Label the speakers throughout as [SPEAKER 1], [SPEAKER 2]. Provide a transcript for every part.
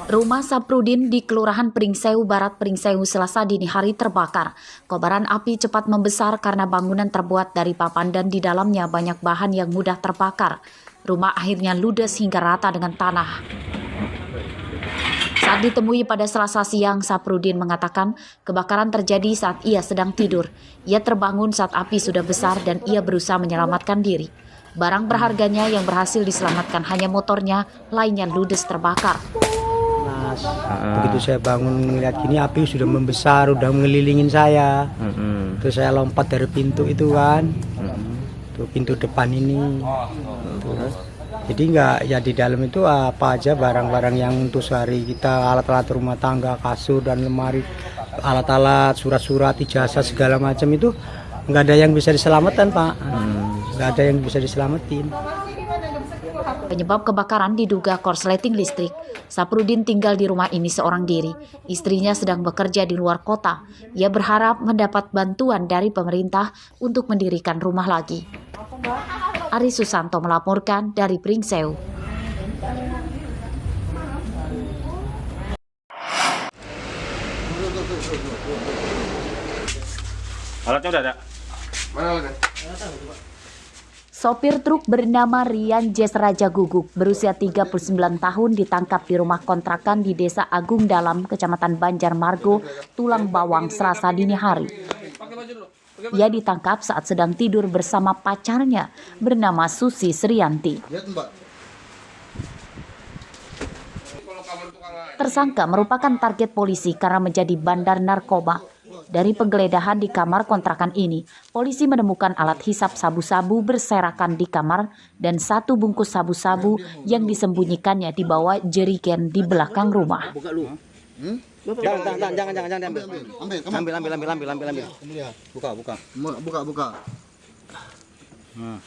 [SPEAKER 1] Rumah Saprudin di Kelurahan Pringsewu Barat, Pringsewu, Selasa dini hari terbakar. Kobaran api cepat membesar karena bangunan terbuat dari papan dan di dalamnya banyak bahan yang mudah terbakar. Rumah akhirnya ludes hingga rata dengan tanah. Saat ditemui pada Selasa siang, Saprudin mengatakan kebakaran terjadi saat ia sedang tidur. Ia terbangun saat api sudah besar dan ia berusaha menyelamatkan diri. Barang berharganya yang berhasil diselamatkan hanya motornya, lainnya ludes terbakar.
[SPEAKER 2] Begitu saya bangun melihat gini api sudah membesar, udah mengelilingin saya. Terus saya lompat dari pintu itu kan, tuh pintu depan ini. Jadi nggak ya di dalam itu apa aja barang-barang yang untuk sehari kita, alat-alat rumah tangga, kasur dan lemari, alat-alat, surat-surat, ijazah segala macam itu nggak ada yang bisa diselamatkan, Pak. Nggak ada yang bisa diselamatin.
[SPEAKER 1] Penyebab kebakaran diduga korsleting listrik. Saprudin tinggal di rumah ini seorang diri. Istrinya sedang bekerja di luar kota. Ia berharap mendapat bantuan dari pemerintah untuk mendirikan rumah lagi. Ari Susanto melaporkan dari Pringsewu.
[SPEAKER 3] Alatnya udah ada?
[SPEAKER 4] Mana alatnya?
[SPEAKER 1] Sopir truk bernama Rian Jes Raja Guguk berusia 39 tahun ditangkap di rumah kontrakan di Desa Agung Dalam, Kecamatan Banjarmargo, Tulang Bawang, Selasa dini hari. Ia ditangkap saat sedang tidur bersama pacarnya bernama Susi Srianti. Tersangka merupakan target polisi karena menjadi bandar narkoba. Dari penggeledahan di kamar kontrakan ini, polisi menemukan alat hisap sabu-sabu berserakan di kamar dan satu bungkus sabu-sabu yang disembunyikannya di bawah jerigen di belakang rumah.
[SPEAKER 4] Jangan ambil.
[SPEAKER 2] Buka.
[SPEAKER 4] Buka.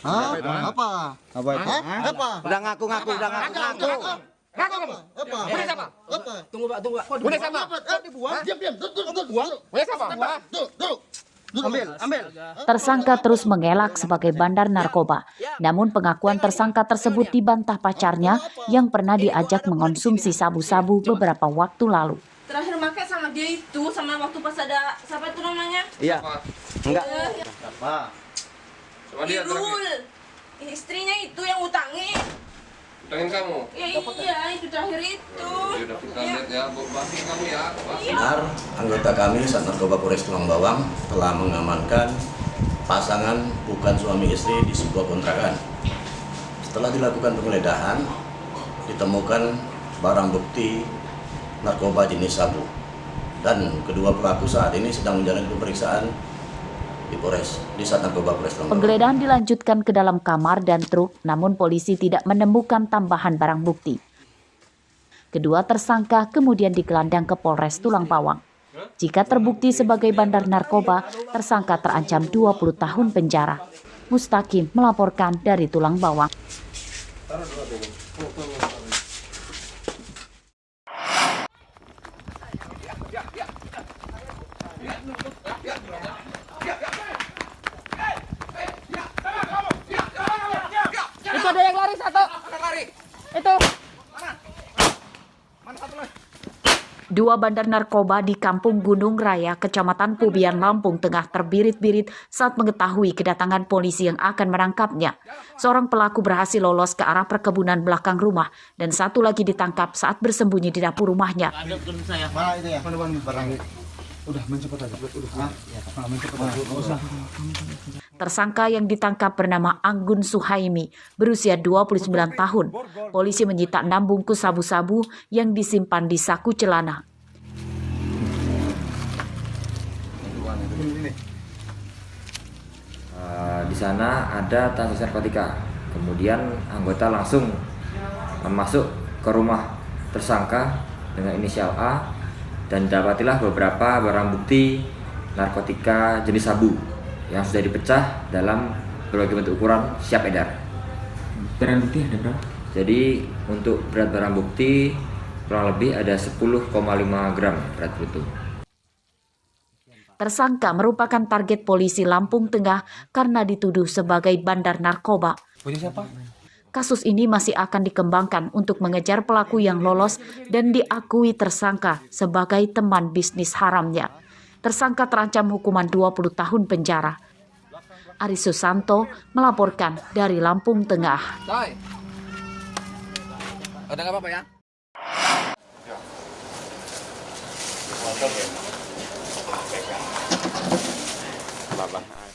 [SPEAKER 4] Hah? Apa? Apa?
[SPEAKER 2] Udah ngaku.
[SPEAKER 4] Tunggu, Pak. Udah sama. Dibuang. Diam. Buang. Udah sama. Tuh. Ambil.
[SPEAKER 1] Tersangka terus mengelak sebagai bandar narkoba. Namun pengakuan tersangka tersebut dibantah pacarnya yang pernah diajak mengonsumsi sabu-sabu beberapa waktu lalu.
[SPEAKER 5] Terakhir makan sama dia itu, sama waktu pas ada, siapa itu namanya?
[SPEAKER 2] Iya. Enggak.
[SPEAKER 4] Apa? Sama dia
[SPEAKER 5] Irul. Istrinya itu yang utangi.
[SPEAKER 4] Utangin kamu.
[SPEAKER 5] Iya, itu terakhir itu.
[SPEAKER 4] Ya udah kita lihat ya, bagi kamu ya.
[SPEAKER 6] Benar, anggota kami Sat Narkoba Polres Tulang Bawang telah mengamankan pasangan bukan suami istri di sebuah kontrakan. Setelah dilakukan penggeledahan, ditemukan barang bukti narkoba jenis sabu. Dan kedua pelaku saat ini sedang menjalani pemeriksaan di Sat Narkoba Polres Tulang Bawang.
[SPEAKER 1] Penggeledahan dilanjutkan ke dalam kamar dan truk, namun polisi tidak menemukan tambahan barang bukti. Kedua tersangka kemudian digelandang ke Polres Tulang Bawang. Jika terbukti sebagai bandar narkoba, tersangka terancam 20 tahun penjara. Mustaqim melaporkan dari Tulang Bawang.
[SPEAKER 5] Itu ada yang lari satu. Itu.
[SPEAKER 1] Dua bandar narkoba di Kampung Gunung Raya, Kecamatan Pubian, Lampung Tengah terbirit-birit saat mengetahui kedatangan polisi yang akan menangkapnya. Seorang pelaku berhasil lolos ke arah perkebunan belakang rumah dan satu lagi ditangkap saat bersembunyi di dapur rumahnya.
[SPEAKER 4] Mana itu ya? Mana barang? Udah mencepet aja.
[SPEAKER 1] Tersangka yang ditangkap bernama Anggun Suhaimi, berusia 29 tahun. Polisi menyita 6 bungkus sabu-sabu yang disimpan di saku celana.
[SPEAKER 7] Di sana ada transaksi narkotika. Kemudian anggota langsung masuk ke rumah tersangka dengan inisial A dan dapatilah beberapa barang bukti narkotika jenis sabu yang sudah dipecah dalam berbagai bentuk ukuran siap edar.
[SPEAKER 3] Barang bukti ada berapa?
[SPEAKER 7] Jadi untuk berat barang bukti kurang lebih ada 10,5 gram berat bruto.
[SPEAKER 1] Tersangka merupakan target polisi Lampung Tengah karena dituduh sebagai bandar narkoba.
[SPEAKER 3] Polisi siapa?
[SPEAKER 1] Kasus ini masih akan dikembangkan untuk mengejar pelaku yang lolos dan diakui tersangka sebagai teman bisnis haramnya. Tersangka terancam hukuman 20 tahun penjara. Aris Susanto melaporkan dari Lampung Tengah.
[SPEAKER 8] Udah nggak apa-apa ya?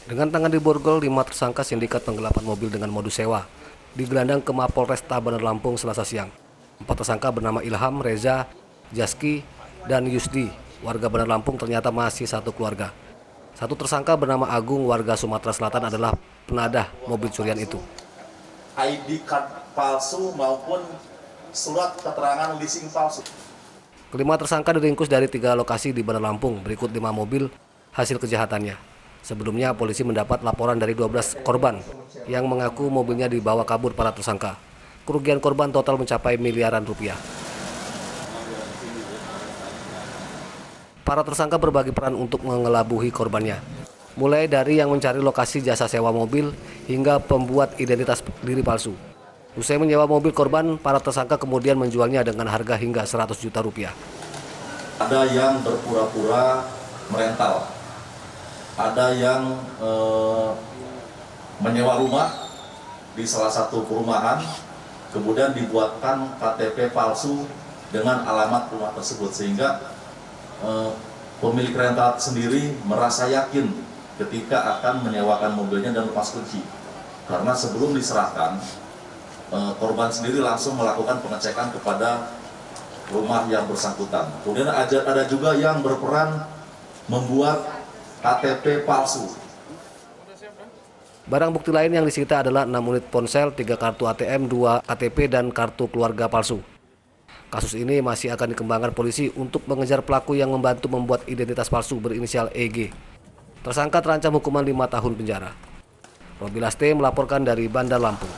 [SPEAKER 9] Dengan tangan diborgol, 5 tersangka sindikat penggelapan mobil dengan modus sewa digelandang ke Mapolresta Bandar Lampung Selasa siang. 4 tersangka bernama Ilham, Reza, Jaski, dan Yusdi, warga Bandar Lampung ternyata masih satu keluarga. 1 tersangka bernama Agung, warga Sumatera Selatan adalah penadah mobil curian itu.
[SPEAKER 10] ID card palsu maupun surat keterangan leasing palsu.
[SPEAKER 9] Kelima tersangka diringkus dari 3 lokasi di Bandar Lampung, berikut 5 mobil hasil kejahatannya. Sebelumnya, polisi mendapat laporan dari 12 korban yang mengaku mobilnya dibawa kabur para tersangka. Kerugian korban total mencapai miliaran rupiah. Para tersangka berbagi peran untuk mengelabuhi korbannya, mulai dari yang mencari lokasi jasa sewa mobil hingga pembuat identitas diri palsu. Usai menyewa mobil korban, para tersangka kemudian menjualnya dengan harga hingga 100 juta rupiah.
[SPEAKER 10] Ada yang berpura-pura merental. Ada yang menyewa rumah di salah satu perumahan, kemudian dibuatkan KTP palsu dengan alamat rumah tersebut, sehingga pemilik rental sendiri merasa yakin ketika akan menyewakan mobilnya dan lepas kunci. Karena sebelum diserahkan, korban sendiri langsung melakukan pengecekan kepada rumah yang bersangkutan. Kemudian ada juga yang berperan membuat KTP palsu.
[SPEAKER 9] Barang bukti lain yang disita adalah 6 unit ponsel, 3 kartu ATM, 2 KTP, dan kartu keluarga palsu. Kasus ini masih akan dikembangkan polisi untuk mengejar pelaku yang membantu membuat identitas palsu berinisial EG. Tersangka terancam hukuman 5 tahun penjara. Robi Laste melaporkan dari Bandar Lampung.